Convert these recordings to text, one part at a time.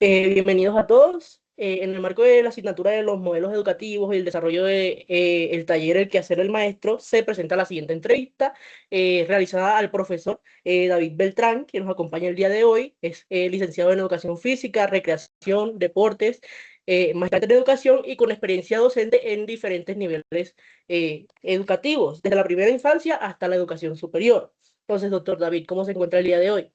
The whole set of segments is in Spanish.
Bienvenidos a todos. En el marco de la asignatura de los modelos educativos y el desarrollo de el taller El quehacer del maestro, se presenta la siguiente entrevista realizada al profesor David Beltrán, que nos acompaña el día de hoy. Es licenciado en Educación Física, Recreación, Deportes, magister en Educación y con experiencia docente en diferentes niveles educativos, desde la primera infancia hasta la educación superior. Entonces, doctor David, ¿cómo se encuentra el día de hoy?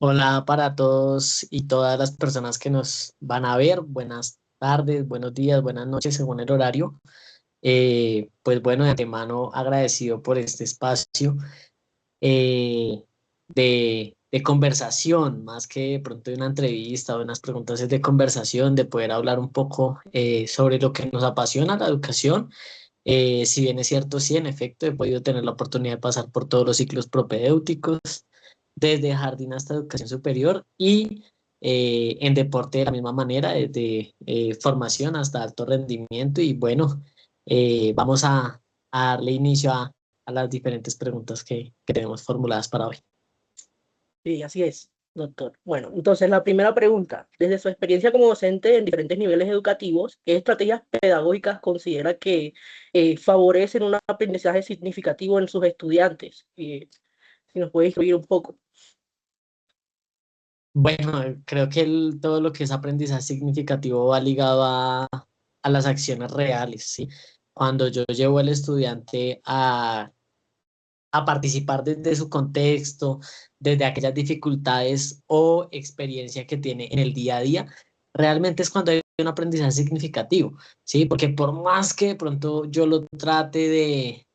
Hola para todos y todas las personas que nos van a ver. Buenas tardes, buenos días, buenas noches según el horario. Pues bueno, de antemano agradecido por este espacio eh, de conversación, más que de pronto de una entrevista o de unas preguntas es de conversación, de poder hablar un poco sobre lo que nos apasiona, la educación. Si bien es cierto, sí, en efecto, he podido tener la oportunidad de pasar por todos los ciclos propedéuticos desde jardín hasta educación superior y en deporte de la misma manera, desde formación hasta alto rendimiento. Y bueno, vamos a darle inicio a las diferentes preguntas que tenemos formuladas para hoy. Sí, así es, doctor. Bueno, entonces la primera pregunta, desde su experiencia como docente en diferentes niveles educativos, ¿qué estrategias pedagógicas considera que favorecen un aprendizaje significativo en sus estudiantes? Si nos puede instruir un poco. Bueno, creo que todo lo que es aprendizaje significativo va ligado a las acciones reales, ¿sí? Cuando yo llevo al estudiante a participar desde su contexto, desde aquellas dificultades o experiencia que tiene en el día a día, realmente es cuando hay un aprendizaje significativo, ¿sí? Porque por más que de pronto yo lo trate de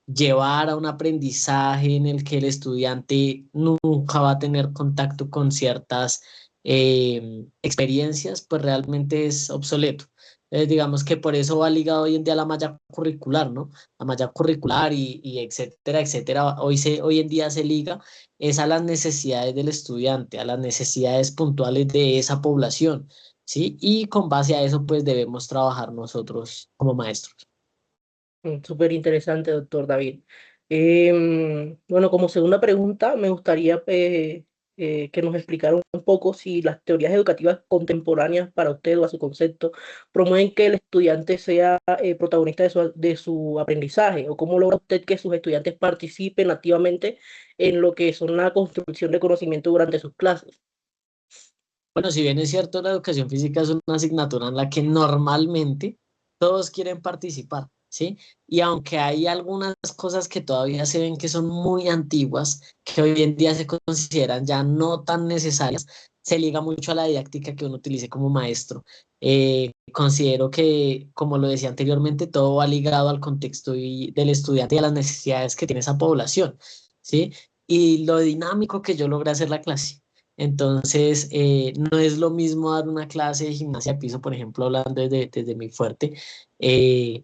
llevar a un aprendizaje en el que el estudiante nunca va a tener contacto con ciertas experiencias, pues realmente es obsoleto. Digamos que por eso va ligado hoy en día a la malla curricular, ¿no? La malla curricular y etcétera, etcétera, hoy en día se liga es a las necesidades del estudiante, a las necesidades puntuales de esa población, ¿sí? Y con base a eso, pues debemos trabajar nosotros como maestros. Súper interesante, doctor David. Bueno, como segunda pregunta, me gustaría que nos explicara un poco si las teorías educativas contemporáneas para usted o a su concepto promueven que el estudiante sea protagonista de su aprendizaje, o cómo logra usted que sus estudiantes participen activamente en lo que son la construcción de conocimiento durante sus clases. Bueno, si bien es cierto, la educación física es una asignatura en la que normalmente todos quieren participar, ¿sí? Y aunque hay algunas cosas que todavía se ven que son muy antiguas, que hoy en día se consideran ya no tan necesarias, se liga mucho a la didáctica que uno utilice como maestro. Considero que, como lo decía anteriormente, todo va ligado al contexto del estudiante y a las necesidades que tiene esa población, ¿sí? Y lo dinámico que yo logré hacer la clase. Entonces, no es lo mismo dar una clase de gimnasia de piso, por ejemplo, hablando desde mi fuerte, eh,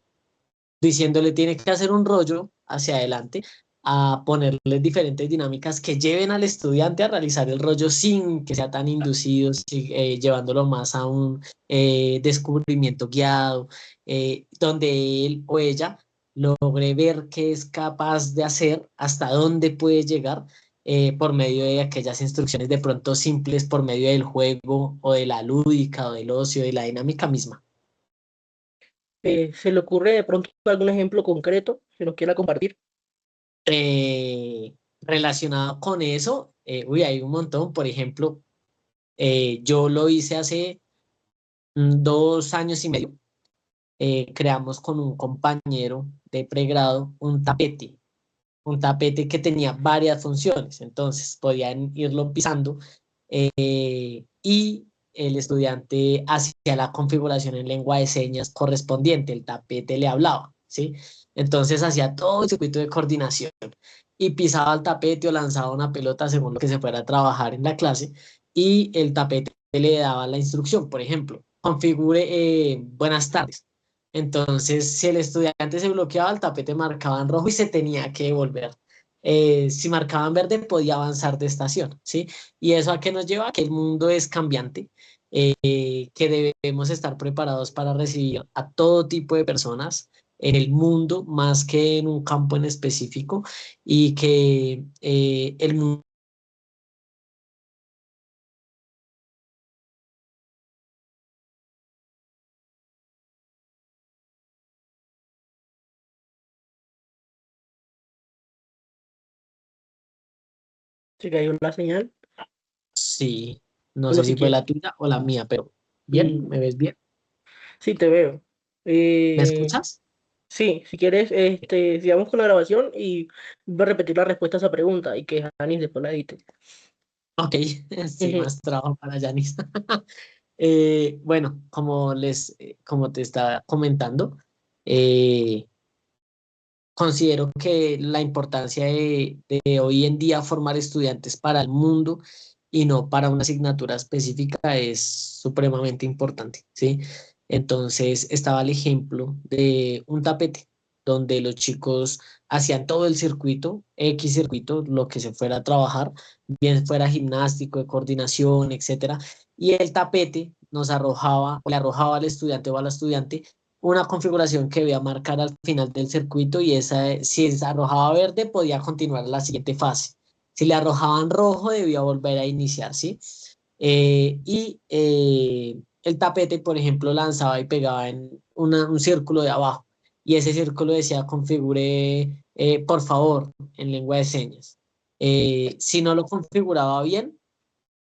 diciéndole tiene que hacer un rollo hacia adelante, a ponerle diferentes dinámicas que lleven al estudiante a realizar el rollo sin que sea tan inducido, llevándolo más a un descubrimiento guiado, donde él o ella logre ver qué es capaz de hacer, hasta dónde puede llegar por medio de aquellas instrucciones de pronto simples, por medio del juego o de la lúdica o del ocio, de la dinámica misma. ¿Se le ocurre de pronto algún ejemplo concreto que nos quiera compartir? Relacionado con eso, uy, hay un montón. Por ejemplo, yo lo hice hace 2 años y medio. Creamos con un compañero de pregrado un tapete que tenía varias funciones. Entonces, podían irlo pisando y el estudiante hacía la configuración en lengua de señas correspondiente. El tapete le hablaba, ¿sí? Entonces, hacía todo el circuito de coordinación y pisaba el tapete o lanzaba una pelota según lo que se fuera a trabajar en la clase y el tapete le daba la instrucción, por ejemplo, configure buenas tardes. Entonces, si el estudiante se bloqueaba, el tapete marcaba en rojo y se tenía que devolver. Si marcaba en verde, podía avanzar de estación, ¿sí? ¿Y eso a qué nos lleva? Que el mundo es cambiante, que debemos estar preparados para recibir a todo tipo de personas en el mundo, más que en un campo en específico, y que el mundo Se cayó la señal. Sí, no Bueno, sé si si fue quieres. la tuya o la mía, pero bien, Mm, ¿me ves bien? sí, te veo. ¿Me Eh, escuchas? sí, si quieres, sigamos con la grabación y voy a repetir la respuesta a esa pregunta y que Janis después la edite. Ok, sí, Ujú. más trabajo para Yanis. Bueno, como te estaba comentando, eh, considero que la importancia de hoy en día formar estudiantes para el mundo y no para una asignatura específica es supremamente importante, ¿sí? Entonces estaba el ejemplo de un tapete donde los chicos hacían todo el circuito, X circuito, lo que se fuera a trabajar, bien fuera gimnástico, de coordinación, etcétera, y el tapete nos arrojaba, o le arrojaba al estudiante o a la estudiante una configuración que debía marcar al final del circuito y esa, si se arrojaba verde, podía continuar a la siguiente fase. Si le arrojaban rojo, debía volver a iniciar, ¿sí? El tapete, por ejemplo, lanzaba y pegaba en un círculo de abajo y ese círculo decía configure, por favor, en lengua de señas. Si no lo configuraba bien,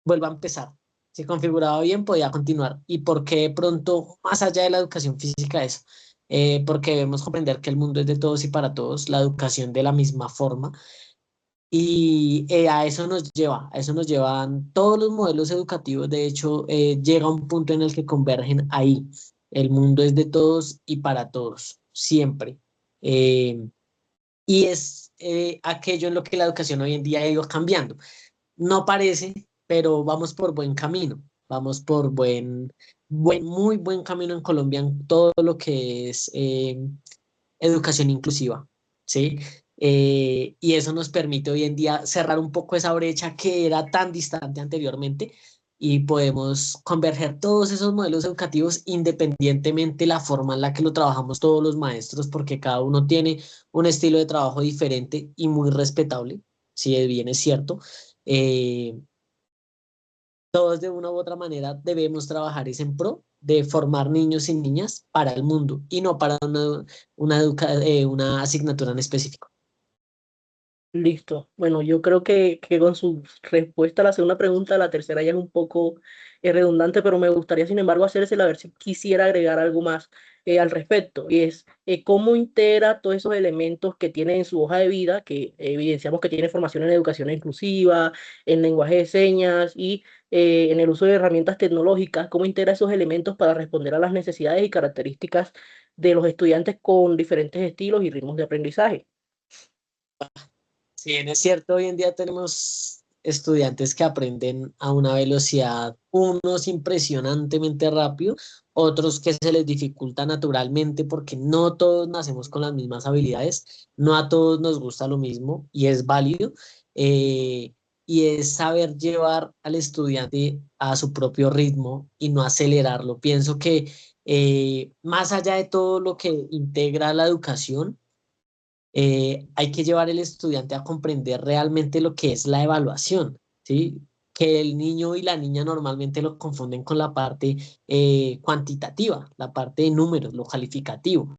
vuelva a empezar. Si configuraba bien, podía continuar. ¿Y por qué de pronto, más allá de la educación física, eso? Porque debemos comprender que el mundo es de todos y para todos, la educación de la misma forma. Y a eso nos llevan todos los modelos educativos. De hecho, llega un punto en el que convergen ahí. El mundo es de todos y para todos, siempre. Eh, y es aquello en lo que la educación hoy en día ha ido cambiando. No parece, pero vamos por buen camino. Vamos por muy buen camino en Colombia en todo lo que es educación inclusiva, ¿sí? Y eso nos permite hoy en día cerrar un poco esa brecha que era tan distante anteriormente y podemos converger todos esos modelos educativos independientemente la forma en la que lo trabajamos todos los maestros, porque cada uno tiene un estilo de trabajo diferente y muy respetable, si bien es cierto. Eh, Todos de una u otra manera debemos trabajar es en pro de formar niños y niñas para el mundo y no para una asignatura en específico. Listo. Bueno, yo creo que con su respuesta a la segunda pregunta, la tercera ya es un poco redundante, pero me gustaría, sin embargo, hacérsela a ver si quisiera agregar algo más al respecto. Y es cómo integra todos esos elementos que tiene en su hoja de vida, que evidenciamos que tiene formación en educación inclusiva, en lenguaje de señas y en el uso de herramientas tecnológicas, cómo integra esos elementos para responder a las necesidades y características de los estudiantes con diferentes estilos y ritmos de aprendizaje. Si bien es cierto, hoy en día tenemos estudiantes que aprenden a una velocidad, unos impresionantemente rápido, otros que se les dificulta naturalmente porque no todos nacemos con las mismas habilidades, no a todos nos gusta lo mismo y es válido. eh, y es saber llevar al estudiante a su propio ritmo y no acelerarlo. Pienso que más allá de todo lo que integra la educación, hay que llevar al estudiante a comprender realmente lo que es la evaluación, ¿sí? Que el niño y la niña normalmente lo confunden con la parte cuantitativa, la parte de números, lo calificativo,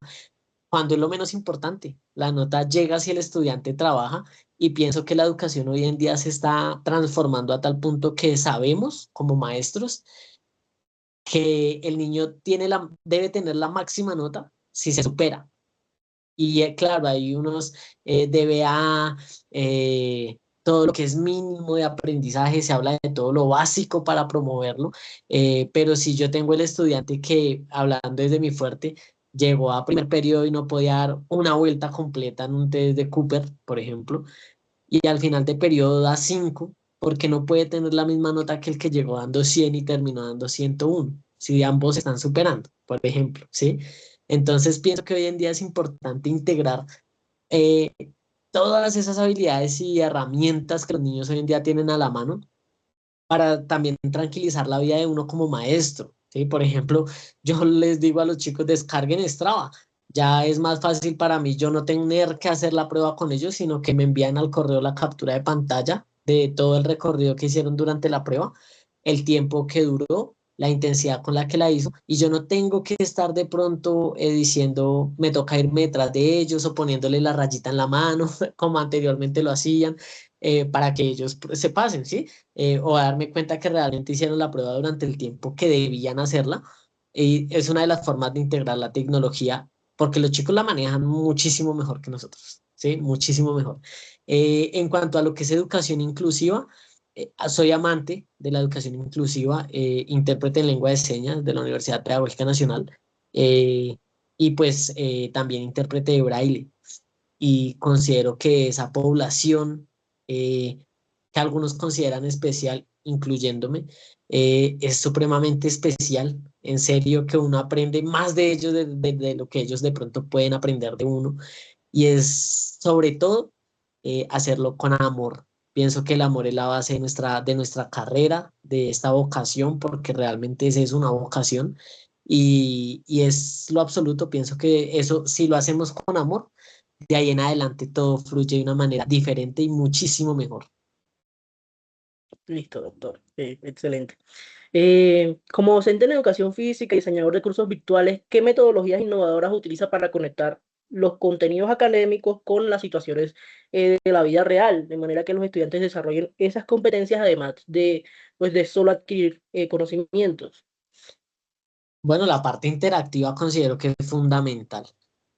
cuando es lo menos importante. La nota llega si el estudiante trabaja y pienso que la educación hoy en día se está transformando a tal punto que sabemos como maestros que el niño debe tener la máxima nota si se supera. Y claro, hay unos DBA, todo lo que es mínimo de aprendizaje, se habla de todo lo básico para promoverlo, pero si yo tengo el estudiante que, hablando desde mi fuerte, llegó a primer periodo y no podía dar una vuelta completa en un test de Cooper, por ejemplo, y al final de periodo da 5 porque no puede tener la misma nota que el que llegó dando 100 y terminó dando 101 si ambos se están superando, por ejemplo, ¿sí? Entonces pienso que hoy en día es importante integrar eh, todas esas habilidades y herramientas que los niños hoy en día tienen a la mano para también tranquilizar la vida de uno como maestro, ¿sí? Por ejemplo, yo les digo a los chicos, descarguen Strava. Ya es más fácil para mí yo no tener que hacer la prueba con ellos, sino que me envían al correo la captura de pantalla de todo el recorrido que hicieron durante la prueba, el tiempo que duró, la intensidad con la que la hizo, y yo no tengo que estar de pronto diciendo, me toca irme detrás de ellos o poniéndole la rayita en la mano, como anteriormente lo hacían. para que ellos se pasen, ¿sí? O a darme cuenta que realmente hicieron la prueba durante el tiempo que debían hacerla. Y es una de las formas de integrar la tecnología, porque los chicos la manejan muchísimo mejor que nosotros, ¿sí? Muchísimo mejor. En cuanto a lo que es educación inclusiva, soy amante de la educación inclusiva, intérprete en lengua de señas de la Universidad Pedagógica Nacional, eh, y pues también intérprete de braille. Y considero que esa población, que algunos consideran especial, incluyéndome, es supremamente especial. En serio que uno aprende más de ellos, de lo que ellos de pronto pueden aprender de uno. Y es sobre todo hacerlo con amor. Pienso que el amor es la base de nuestra carrera, de esta vocación, porque realmente es una vocación y es lo absoluto. Pienso que eso, si lo hacemos con amor, de ahí en adelante todo fluye de una manera diferente y muchísimo mejor. Listo, doctor. Excelente. Como docente en educación física y diseñador de cursos virtuales, ¿qué metodologías innovadoras utiliza para conectar los contenidos académicos con las situaciones de la vida real, de manera que los estudiantes desarrollen esas competencias además de, pues, de solo adquirir conocimientos? Bueno, la parte interactiva considero que es fundamental.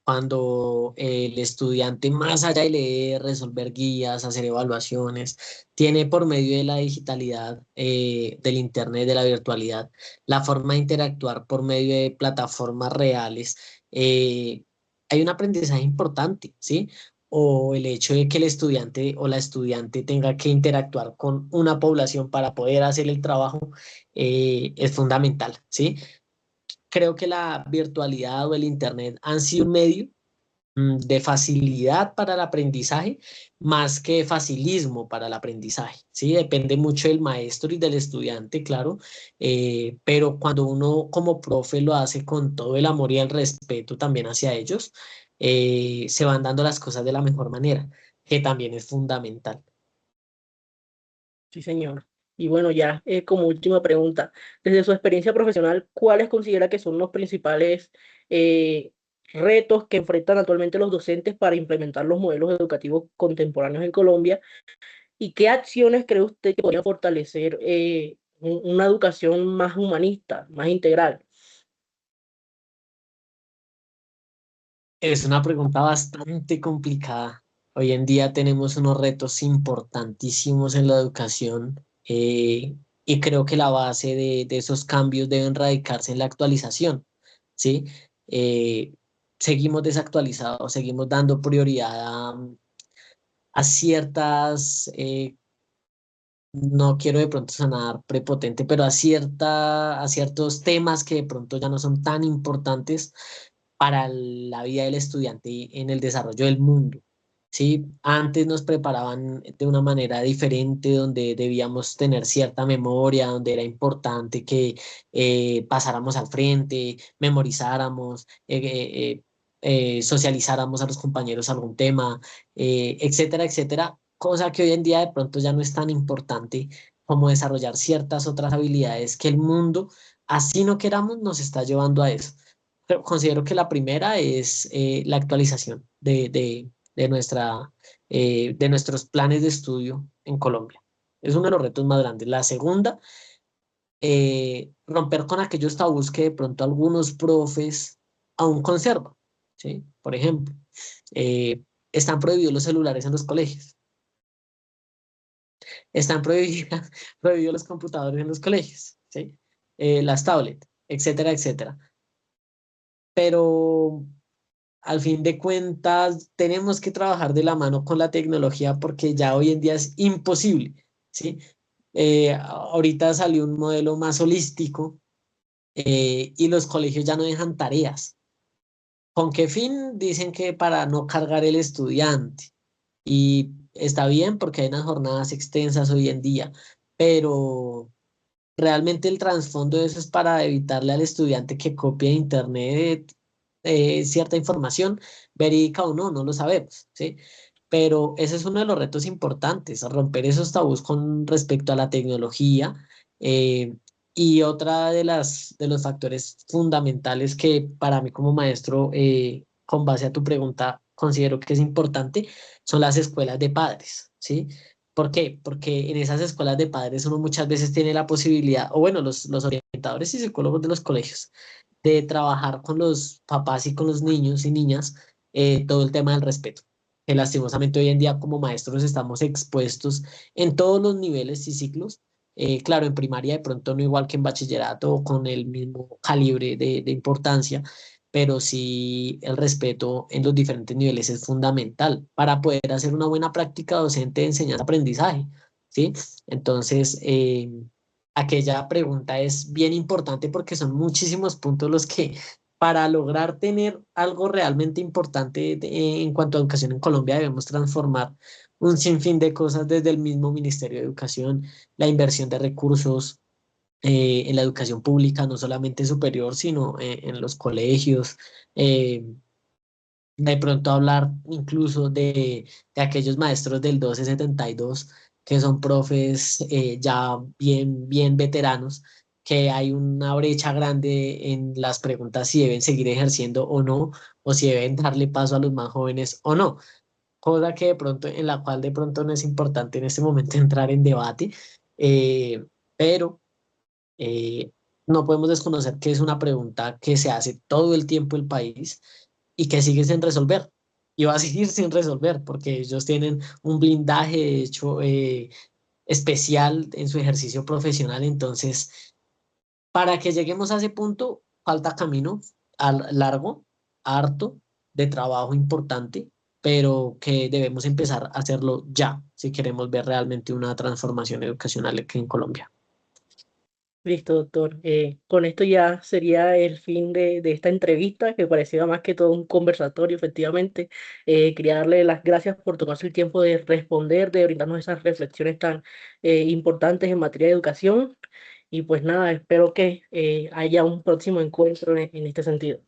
Cuando el estudiante, más allá de leer, resolver guías, hacer evaluaciones, tiene por medio de la digitalidad, del internet, de la virtualidad, la forma de interactuar por medio de plataformas reales, eh, hay un aprendizaje importante, ¿sí? O el hecho de que el estudiante o la estudiante tenga que interactuar con una población para poder hacer el trabajo, es fundamental, ¿sí? Creo que la virtualidad o el Internet han sido un medio de facilidad para el aprendizaje más que facilismo para el aprendizaje, ¿sí? Depende mucho del maestro y del estudiante, claro, pero cuando uno como profe lo hace con todo el amor y el respeto también hacia ellos, se van dando las cosas de la mejor manera, que también es fundamental. Sí, señor. Y bueno, ya como última pregunta, desde su experiencia profesional, ¿cuáles considera que son los principales eh, retos que enfrentan actualmente los docentes para implementar los modelos educativos contemporáneos en Colombia? ¿Y qué acciones cree usted que podrían fortalecer una educación más humanista, más integral? Es una pregunta bastante complicada. Hoy en día tenemos unos retos importantísimos en la educación, y creo que la base de esos cambios deben radicarse en la actualización, ¿sí? Eh, Seguimos desactualizados, seguimos dando prioridad a ciertas, no quiero de pronto sonar prepotente, pero a ciertos temas que de pronto ya no son tan importantes para la vida del estudiante en el desarrollo del mundo. ¿Sí? Antes nos preparaban de una manera diferente, donde debíamos tener cierta memoria, donde era importante que pasáramos al frente, memorizáramos, socializáramos a los compañeros algún tema, etcétera, etcétera, cosa que hoy en día de pronto ya no es tan importante como desarrollar ciertas otras habilidades que el mundo, así no queramos, nos está llevando a eso. Pero considero que la primera es la actualización de nuestros planes de estudio en Colombia. Es uno de los retos más grandes. La segunda, romper con aquellos tabús que de pronto algunos profes aún conservan, ¿sí? Por ejemplo, están prohibidos los celulares en los colegios, están prohibidos los computadores en los colegios, ¿sí? Las tablets, etcétera, etcétera. Pero al fin de cuentas, tenemos que trabajar de la mano con la tecnología porque ya hoy en día es imposible, ¿sí? Ahorita salió un modelo más holístico, y los colegios ya no dejan tareas. ¿Con qué fin? Dicen que para no cargar el estudiante. Y está bien porque hay unas jornadas extensas hoy en día, pero realmente el trasfondo de eso es para evitarle al estudiante que copie de internet cierta información, verídica o no, no lo sabemos, ¿sí? Pero ese es uno de los retos importantes, romper esos tabús con respecto a la tecnología. eh, y otra de los factores fundamentales que para mí como maestro, con base a tu pregunta, considero que es importante, son las escuelas de padres, ¿sí? ¿Por qué? Porque en esas escuelas de padres uno muchas veces tiene la posibilidad, o bueno, los orientadores y psicólogos de los colegios, de trabajar con los papás y con los niños y niñas todo el tema del respeto. Que lastimosamente hoy en día como maestros estamos expuestos en todos los niveles y ciclos. Claro, en primaria de pronto no igual que en bachillerato o con el mismo calibre de importancia, pero sí el respeto en los diferentes niveles es fundamental para poder hacer una buena práctica docente de enseñanza-aprendizaje, ¿sí? Entonces, aquella pregunta es bien importante porque son muchísimos puntos los que para lograr tener algo realmente importante en cuanto a educación en Colombia debemos transformar un sinfín de cosas desde el mismo Ministerio de Educación, la inversión de recursos en la educación pública, no solamente superior, sino en los colegios. eh, de pronto hablar incluso de aquellos maestros del 1272 que son profes ya bien veteranos, que hay una brecha grande en las preguntas si deben seguir ejerciendo o no, o si deben darle paso a los más jóvenes o no, cosa que de pronto, en la cual de pronto no es importante en este momento entrar en debate, pero eh, no podemos desconocer que es una pregunta que se hace todo el tiempo el país y que sigue sin resolver. Y va a seguir sin resolver porque ellos tienen un blindaje hecho especial en su ejercicio profesional. Entonces, para que lleguemos a ese punto, falta camino largo, harto de trabajo importante, pero que debemos empezar a hacerlo ya si queremos ver realmente una transformación educacional aquí en Colombia. Listo, doctor. Con esto ya sería el fin de esta entrevista, que parecía más que todo un conversatorio, efectivamente. Quería darle las gracias por tomarse el tiempo de responder, de brindarnos esas reflexiones tan importantes en materia de educación. Y pues nada, espero que haya un próximo encuentro en este sentido.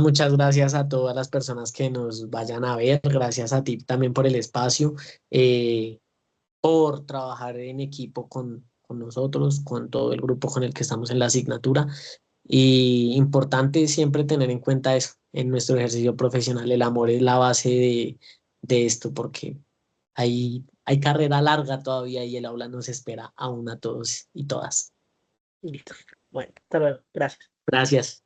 Muchas gracias a todas las personas que nos vayan a ver, gracias a ti también por el espacio, por trabajar en equipo con nosotros, con todo el grupo con el que estamos en la asignatura. Y importante siempre tener en cuenta eso en nuestro ejercicio profesional. El amor es la base de esto porque hay carrera larga todavía y el aula nos espera aún a todos y todas. Listo. Bueno, hasta luego. Gracias. Gracias.